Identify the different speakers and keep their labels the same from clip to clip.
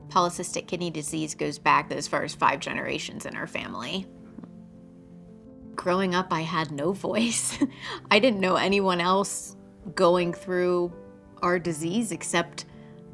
Speaker 1: Polycystic kidney disease goes back as far as 5 generations in our family. Growing up, I had no voice. I didn't know anyone else going through our disease except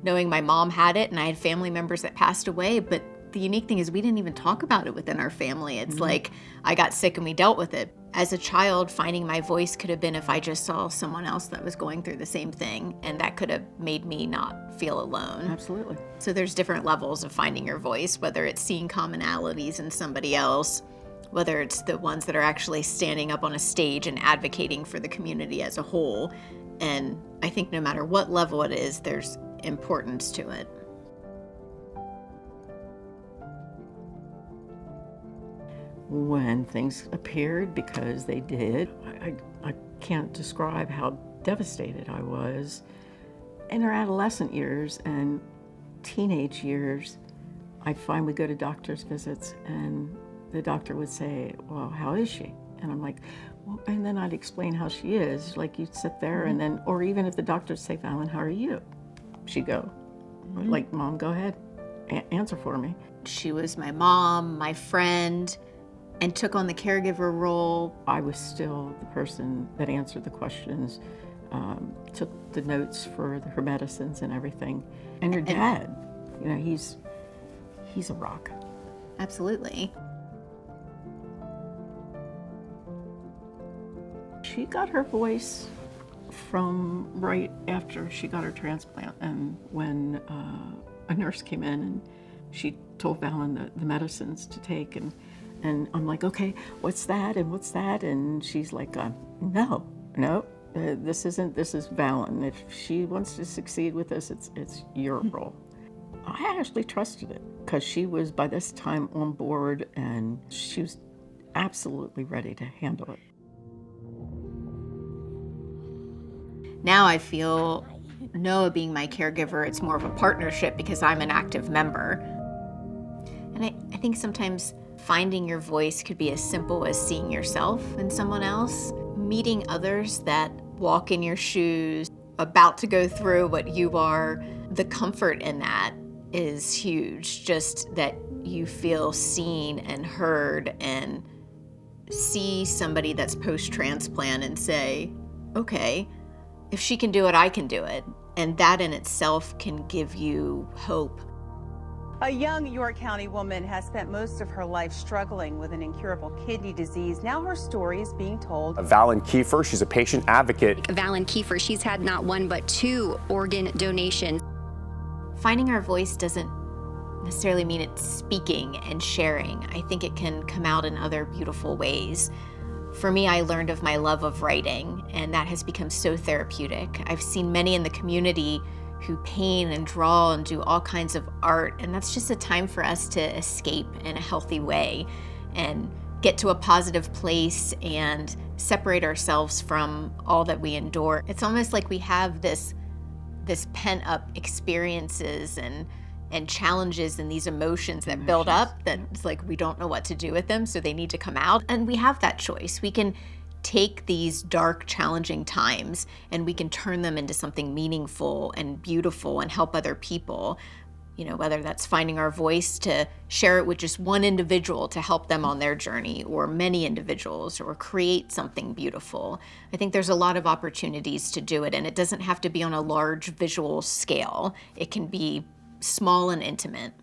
Speaker 1: knowing my mom had it, and I had family members that passed away. But the unique thing is we didn't even talk about it within our family. It's like I got sick and we dealt with it. As a child, finding my voice could have been if I just saw someone else that was going through the same thing, and that could have made me not feel alone.
Speaker 2: Absolutely.
Speaker 1: So there's different levels of finding your voice, whether it's seeing commonalities in somebody else, whether it's the ones that are actually standing up on a stage and advocating for the community as a whole. And I think no matter what level it is, there's importance to it.
Speaker 2: When things appeared, because they did, I can't describe how devastated I was. In our adolescent years and teenage years, I'd finally go to doctor's visits and the doctor would say, well, how is she? And I'm like, well, and then I'd explain how she is. Like you'd sit there and then, or even if the doctor would say, Valen, how are you? She'd go, like, Mom, go ahead, answer for me.
Speaker 1: She was my mom, my friend, and took on the caregiver role.
Speaker 2: I was still the person that answered the questions, took the notes for her medicines and everything. And your dad, you know, he's a rock.
Speaker 1: Absolutely.
Speaker 2: She got her voice from right after she got her transplant, and when a nurse came in and she told Valen the medicines to take, and I'm like, okay, what's that and what's that? And she's like, no, this is Valen. If she wants to succeed with this, it's your role. I actually trusted it because she was by this time on board and she was absolutely ready to handle it.
Speaker 1: Now I feel Noah being my caregiver, it's more of a partnership because I'm an active member. And I think sometimes finding your voice could be as simple as seeing yourself in someone else, meeting others that walk in your shoes, about to go through what you are. The comfort in that is huge, just that you feel seen and heard and see somebody that's post-transplant and say, okay, if she can do it, I can do it. And that in itself can give you hope.
Speaker 3: A young York County woman has spent most of her life struggling with an incurable kidney disease. Now her story is being told.
Speaker 4: Valen Keefer, she's a patient advocate.
Speaker 5: Valen Keefer, she's had not one but 2 organ donations.
Speaker 1: Finding our voice doesn't necessarily mean it's speaking and sharing. I think it can come out in other beautiful ways. For me, I learned of my love of writing, and that has become so therapeutic. I've seen many in the community who paint and draw and do all kinds of art, and that's just a time for us to escape in a healthy way and get to a positive place and separate ourselves from all that we endure. It's almost like we have this pent-up experiences and challenges and these emotions that build up that it's like we don't know what to do with them, so they need to come out. And we have that choice. We can take these dark, challenging times and we can turn them into something meaningful and beautiful and help other people. You know, whether that's finding our voice to share it with just one individual to help them on their journey, or many individuals, or create something beautiful. I think there's a lot of opportunities to do it, and it doesn't have to be on a large visual scale. It can be small and intimate.